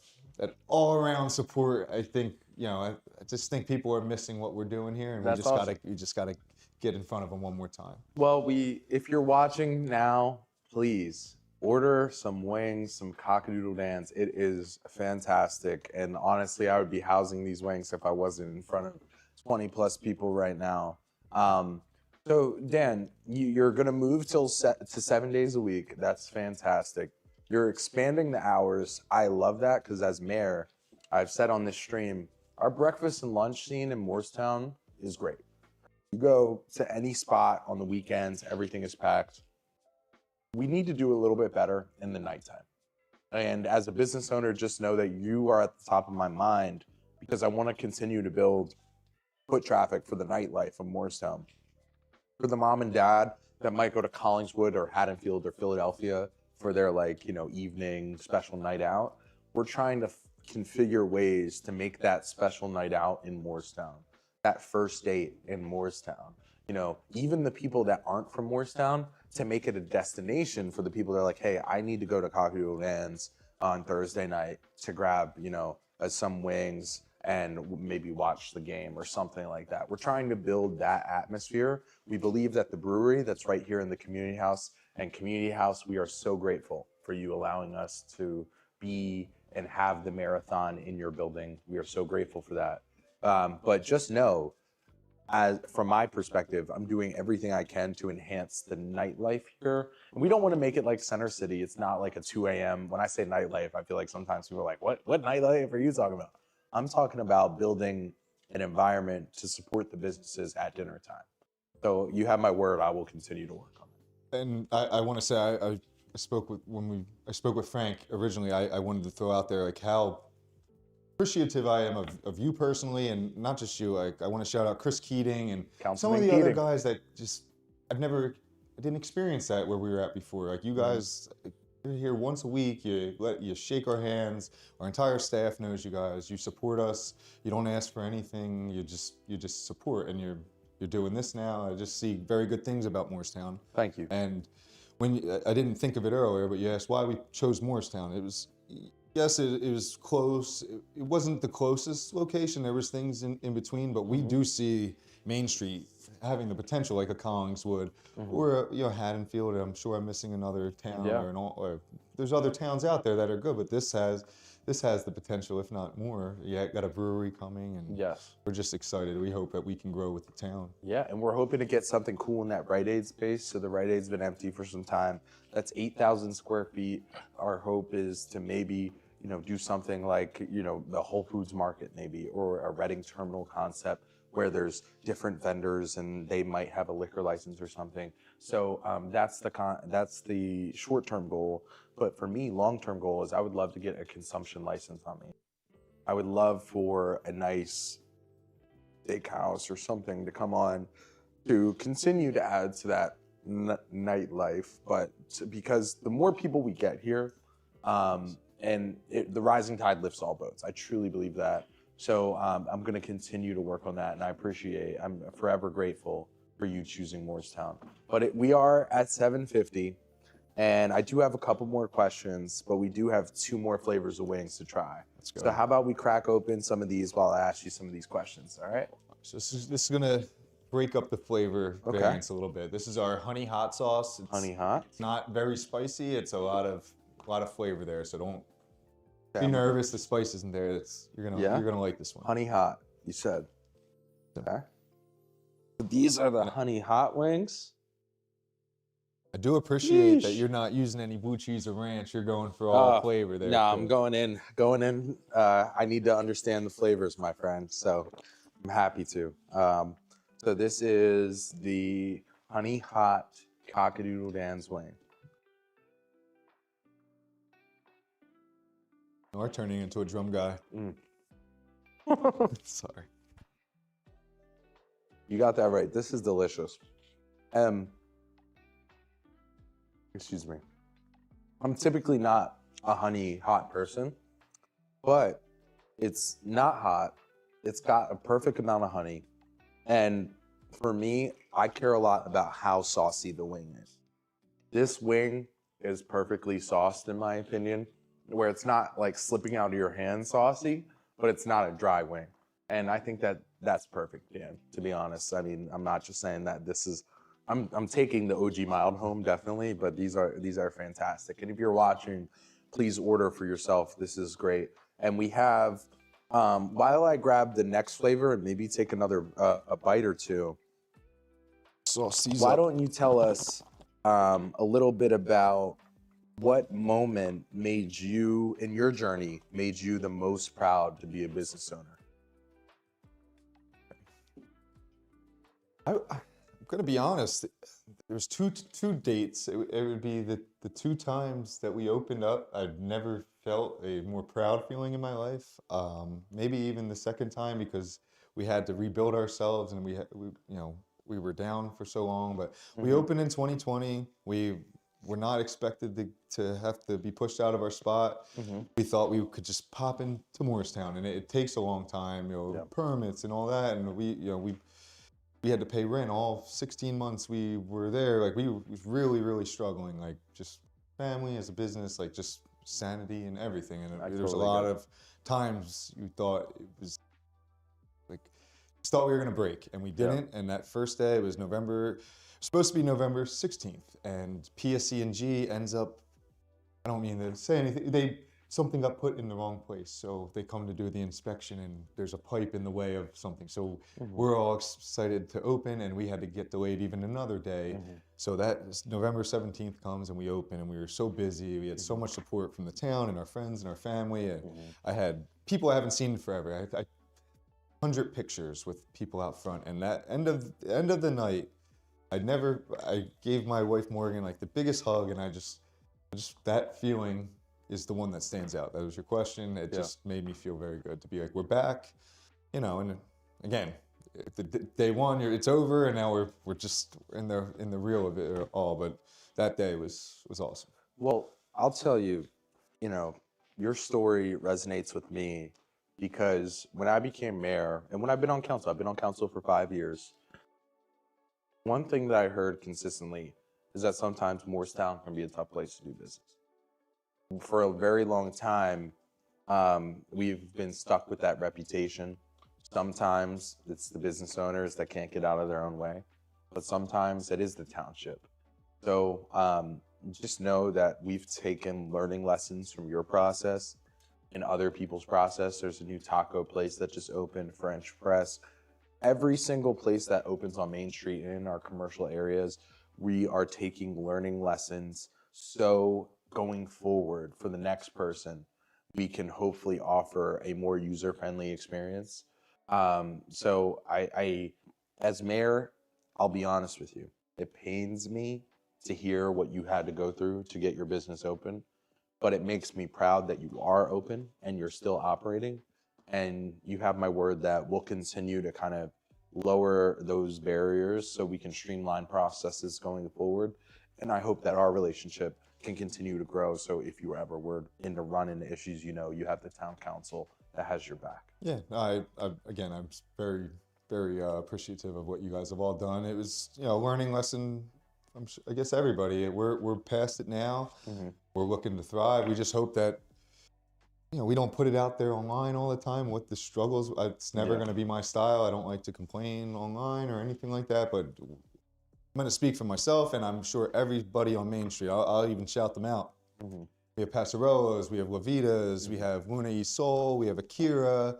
all around support. I think I just think people are missing what we're doing here, and we just gotta get in front of them one more time. Well, if you're watching now, please order some wings, some Cock-a-Doodle Dans. It is fantastic. And honestly, I would be housing these wings if I wasn't in front of 20 plus people right now. So Dan, you're gonna move to 7 days a week. That's fantastic. You're expanding the hours. I love that because as mayor, I've said on this stream, our breakfast and lunch scene in Moorestown is great. You go to any spot on the weekends, everything is packed. We need to do a little bit better in the nighttime. And as a business owner, just know that you are at the top of my mind because I want to continue to build foot traffic for the nightlife of Moorestown. For the mom and dad that might go to Collingswood or Haddonfield or Philadelphia for their evening special night out, we're trying to configure ways to make that special night out in Moorestown, that first date in Moorestown. Even the people that aren't from Moorestown, to make it a destination for the people that are like, hey, I need to go to Cock-a-Doodle Dan's on Thursday night to grab, some wings and maybe watch the game or something like that. We're trying to build that atmosphere. We believe that the brewery that's right here in the community house we are so grateful for you allowing us to be and have the marathon in your building. We are so grateful for that. But just know, from my perspective, I'm doing everything I can to enhance the nightlife here. And we don't want to make it like Center City. It's not like a 2 a.m. When I say nightlife, I feel like sometimes people are like, what nightlife are you talking about? I'm talking about building an environment to support the businesses at dinner time. So you have my word, I will continue to work on it. And I want to say, I spoke with Frank originally. I wanted to throw out there how appreciative I am of you personally, and not just you. I want to shout out Chris Keating and some of the other guys that just I didn't experience that where we were at before. You guys, you're here once a week. You shake our hands. Our entire staff knows you guys. You support us. You don't ask for anything. You just support, and you're doing this now. I just see very good things about Moorestown. Thank you. And I didn't think of it earlier, but you asked why we chose Moorestown. Yes, it was close. It wasn't the closest location. There was things in between, but we do see Main Street having the potential like a Collingswood or Haddonfield. I'm sure I'm missing another town or there's other towns out there that are good, but this has the potential, if not more. Got a brewery coming, and we're just excited. We hope that we can grow with the town. Yeah, and we're hoping to get something cool in that Rite Aid space. So the Rite Aid's been empty for some time. That's 8,000 square feet. Our hope is to maybe do something like, the Whole Foods Market maybe, or a Reading terminal concept where there's different vendors and they might have a liquor license or something. So that's the short-term goal. But for me, long-term goal is I would love to get a consumption license on me. I would love for a nice steakhouse or something to come on to continue to add to that nightlife. But because the more people we get here, the rising tide lifts all boats. I truly believe that. So I'm going to continue to work on that, and I'm forever grateful for you choosing Moorestown. But we are at 7:50, and I do have a couple more questions, but we do have 2 more flavors of wings to try. Let's go. So how about we crack open some of these while I ask you some of these questions, all right? So this is going to break up the flavor variants a little bit. This is our honey hot sauce. Honey hot? It's not very spicy. It's a lot of flavor there, so don't be nervous. The spice isn't there. You're gonna like this one. Honey hot, you said. Okay. These are the honey hot wings. I do appreciate that you're not using any blue cheese or ranch. You're going for all flavor there. No, I'm going in. I need to understand the flavors, my friend. So I'm happy to. So this is the honey hot Cock-a-Doodle Dan's wing. We're turning into a drum guy. Sorry. You got that right. This is delicious. Excuse me. I'm typically not a honey hot person, but it's not hot. It's got a perfect amount of honey. And for me, I care a lot about how saucy the wing is. This wing is perfectly sauced, in my opinion, where it's not like slipping out of your hand saucy, but it's not a dry wing. And I think that That's perfect, Dan. To be honest, I mean, I'm not just saying that this is. I'm taking the OG mild home definitely, but these are fantastic. And if you're watching, please order for yourself. This is great. And we have. While I grab the next flavor and maybe take another a bite or two, why don't you tell us a little bit about what moment made you in your journey made you the most proud to be a business owner? I'm gonna be honest. There's two dates. It would be the two times that we opened up. I've never felt a more proud feeling in my life. Maybe even the second time because we had to rebuild ourselves and we were down for so long. But we opened in 2020. We were not expected to have to be pushed out of our spot. We thought we could just pop into Moorestown, and it takes a long time, permits and all that, and we had to pay rent all 16 months we were there. Like we was really, really struggling, like just family as a business, like just sanity and everything. And there's a lot of times you thought it was like, thought we were gonna break and we didn't. And that first day, it was supposed to be November 16th. And PSC&G ends up, I don't mean to say anything, something got put in the wrong place. So they come to do the inspection and there's a pipe in the way of something. So we're all excited to open and we had to get delayed even another day. So that November 17th comes and we open and we were so busy. We had so much support from the town and our friends and our family. And I had people I haven't seen forever. I 100 pictures with people out front. And that end of the night, I gave my wife Morgan like the biggest hug, and I just that feeling is the one that stands out. That was your question. It just made me feel very good to be like, we're back, and again, the day one, it's over, and now we're just in the real of it all. But that day was awesome. Well, I'll tell you, your story resonates with me because when I became mayor and when I've been on council for 5 years, one thing that I heard consistently is that sometimes Moorestown can be a tough place to do business. For a very long time, we've been stuck with that reputation. Sometimes it's the business owners that can't get out of their own way, but sometimes it is the township. So just know that we've taken learning lessons from your process and other people's process. There's a new taco place that just opened, French press. Every single place that opens on Main Street in our commercial areas, we are taking learning lessons. So going forward for the next person, we can hopefully offer a more user-friendly experience. So I, as mayor, I'll be honest with you. It pains me to hear what you had to go through to get your business open, but it makes me proud that you are open and you're still operating. And you have my word that we'll continue to kind of lower those barriers so we can streamline processes going forward. And I hope that our relationship can continue to grow. So if you ever were to run into issues, you have the town council that has your back. Yeah, I'm very, very appreciative of what you guys have all done. It was, a learning lesson. I guess everybody. We're past it now. We're looking to thrive. We just hope that we don't put it out there online all the time. What the struggles. It's never going to be my style. I don't like to complain online or anything like that. But I'm going to speak for myself, and I'm sure everybody on Main Street. I'll even shout them out. We have Passerellos, we have La Vitas, we have Luna y Sol, we have Akira,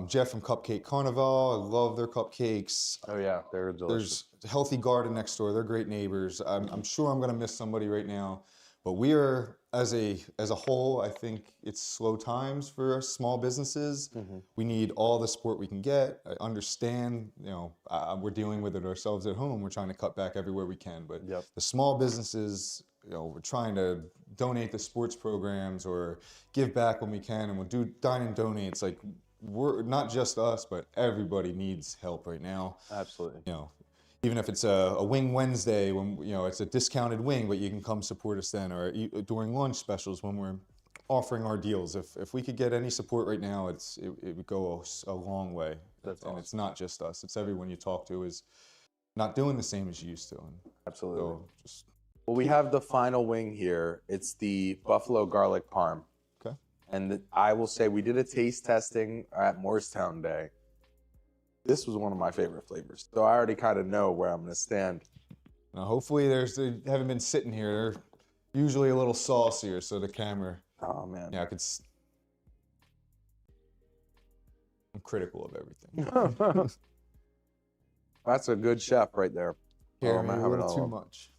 Jeff from Cupcake Carnival. I love their cupcakes. Oh yeah, they're delicious. There's Healthy Garden next door. They're great neighbors. I'm sure I'm going to miss somebody right now, but we are as a whole. I think it's slow times for small businesses. We need all the support we can get. I understand. We're dealing with it ourselves at home. We're trying to cut back everywhere we can, but the small businesses. We're trying to donate to sports programs or give back when we can, and we'll do dine and donates. Like we're not just us, but everybody needs help right now. Absolutely. Even if it's a Wing Wednesday when it's a discounted wing, but you can come support us then, or during lunch specials when we're offering our deals. If we could get any support right now, it would go a long way. That's and awesome. It's not just us; it's everyone you talk to is not doing the same as you used to. And absolutely. So just. Well, we have the final wing here. It's the buffalo garlic parm. Okay. And I will say we did a taste testing at Moorestown Day. This was one of my favorite flavors. So I already kind of know where I'm gonna stand. Now, hopefully they haven't been sitting here. They're usually a little saucier, so the camera. Oh man. Yeah, I'm critical of everything. That's a good chef right there. Here, maybe a little too much.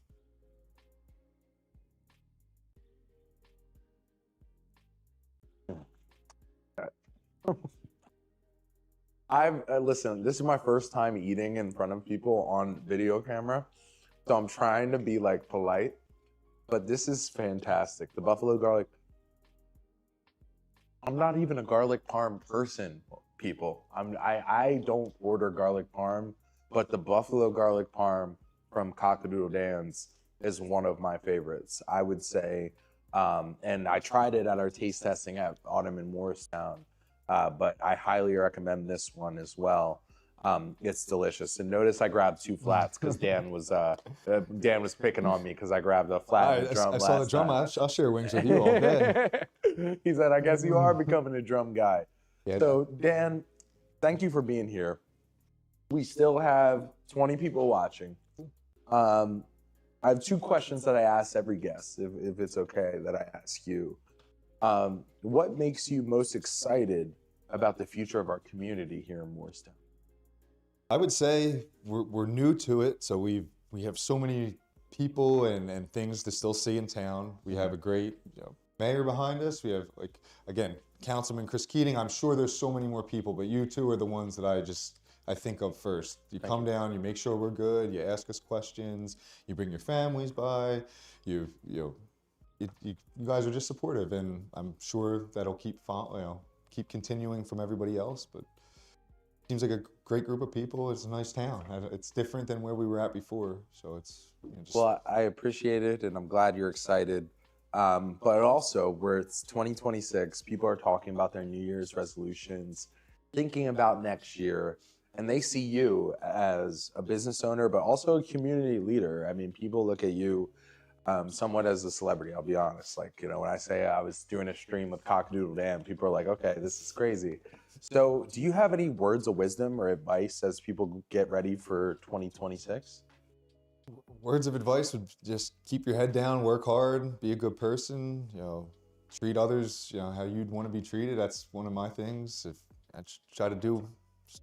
Listen, this is my first time eating in front of people on video camera, so I'm trying to be like polite, but this is fantastic. The buffalo garlic. I'm not even a garlic parm person, people. I don't order garlic parm, but the buffalo garlic parm from A Doodle Dan's is one of my favorites. I would say, and I tried it at our taste testing at Autumn in Moorestown. But I highly recommend this one as well. It's delicious. And notice I grabbed 2 flats because Dan was picking on me because I grabbed a flat and a drum. I saw the drum. I'll share wings with you all day. He said, "I guess you are becoming a drum guy." Yeah. So Dan, thank you for being here. We still have 20 people watching. I have 2 questions that I ask every guest, if it's okay that I ask you. What makes you most excited about the future of our community here in Moorestown? I would say we're new to it, so we have so many people and things to still see in town. We have a great mayor behind us. We have, like, again, Councilman Chris Keating. I'm sure there's so many more people, but you two are the ones that I think of first. You come down, you make sure we're good, you ask us questions, you bring your families by, you guys are just supportive, and I'm sure that'll keep continuing from everybody else. But it seems like a great group of people. It's a nice town. It's different than where we were at before, so it's Well, I appreciate it, and I'm glad you're excited. But also, where it's 2026, people are talking about their New Year's resolutions, thinking about next year, and they see you as a business owner, but also a community leader. I mean, people look at you somewhat as a celebrity, I'll be honest. Like, when I say I was doing a stream with A Doodle Dan, people are like, okay, this is crazy. So do you have any words of wisdom or advice as people get ready for 2026? Words of advice would just keep your head down, work hard, be a good person, treat others, how you'd want to be treated. That's one of my things. If I try to do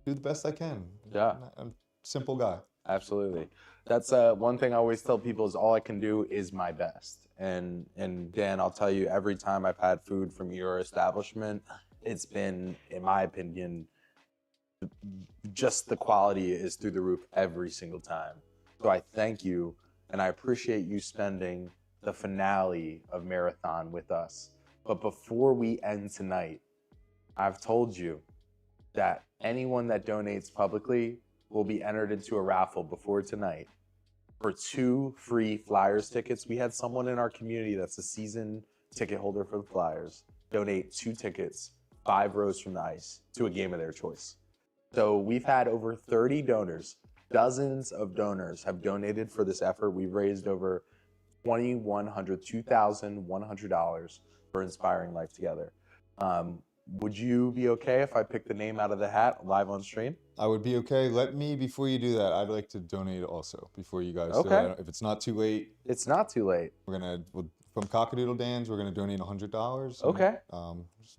the best I can. Yeah. I'm a simple guy. Absolutely. That's one thing I always tell people is all I can do is my best. And Dan, I'll tell you, every time I've had food from your establishment, it's been, in my opinion, just the quality is through the roof every single time. So I thank you, and I appreciate you spending the finale of Mayorathon with us. But before we end tonight, I've told you that anyone that donates publicly will be entered into a raffle before tonight for 2 free Flyers tickets. We had someone in our community that's a season ticket holder for the Flyers donate 2 tickets, 5 rows from the ice, to a game of their choice. So we've had over 30 donors. Dozens of donors have donated for this effort. We've raised over $2,100 for Inspiring Life Together. Would you be okay if I pick the name out of the hat live on stream? I would be okay. Before you do that, I'd like to donate also before you guys do Okay. it. If it's not too late. It's not too late. From A Doodle Dan's, we're gonna donate $100. Okay.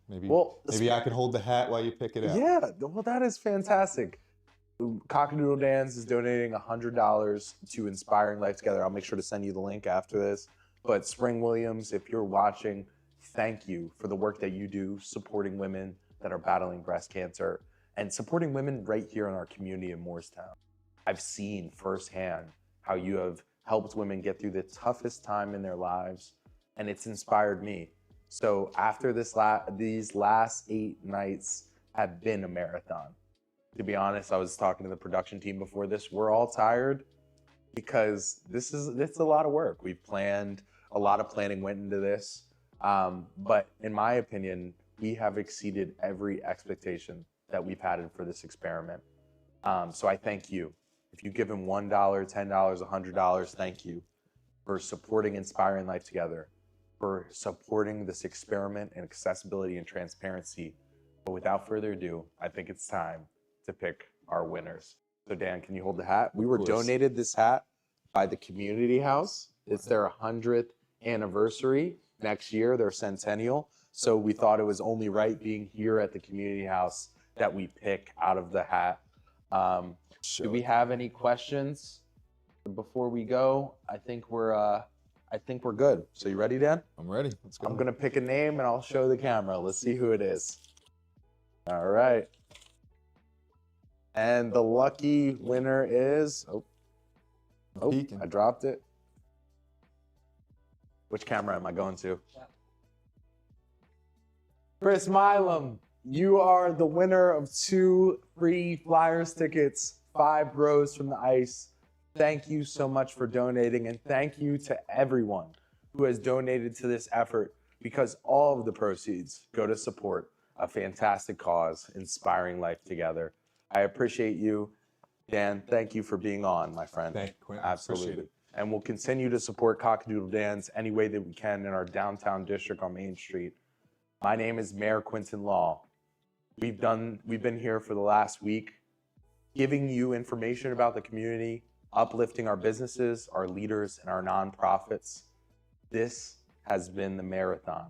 Maybe Well, I could hold the hat while you pick it out. Yeah, well, that is fantastic. A Doodle Dan's is donating $100 to Inspiring Life Together. I'll make sure to send you the link after this. But Spring Williams, if you're watching, thank you for the work that you do supporting women that are battling breast cancer and supporting women right here in our community in Moorestown. I've seen firsthand how you have helped women get through the toughest time in their lives, and it's inspired me. So after these last 8 nights have been a marathon. To be honest, I was talking to the production team before this. We're all tired because it's a lot of work. We've planned, a lot of planning went into this. But in my opinion, we have exceeded every expectation that we've had for this experiment. So I thank you. If you've given $1, $10, $100, thank you for supporting Inspiring Life Together, for supporting this experiment in accessibility and transparency. But without further ado, I think it's time to pick our winners. So Dan, can you hold the hat? We were course. donated this hat by the community house. It's their 100th anniversary next year, their centennial. So we thought it was only right being here at the community house that we pick out of the hat. Do we have any questions before we go? I think we're good. So you ready, Dan? I'm ready. Let's go. I'm gonna pick a name and I'll show the camera. Let's see who it is. All right. And the lucky winner is, Peeking. I dropped it. Which camera am I going to? Chris Milam, you are the winner of 2 free Flyers tickets, 5 rows from the ice. Thank you so much for donating, and thank you to everyone who has donated to this effort, because all of the proceeds go to support a fantastic cause, inspiring life together. I appreciate you. Dan, thank you for being on, my friend. Thank you, Quinn. Absolutely. Appreciate it. And we'll continue to support A Doodle Dan's any way that we can in our downtown district on Main Street. My name is Mayor Quinton Law. We've been here for the last week, giving you information about the community, uplifting our businesses, our leaders, and our nonprofits. This has been the Mayorathon.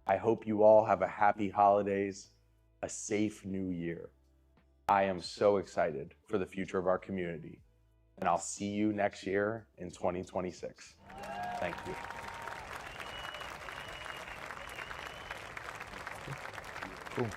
I hope you all have a happy holidays, a safe new year. I am so excited for the future of our community, and I'll see you next year in 2026. Thank you. Cool.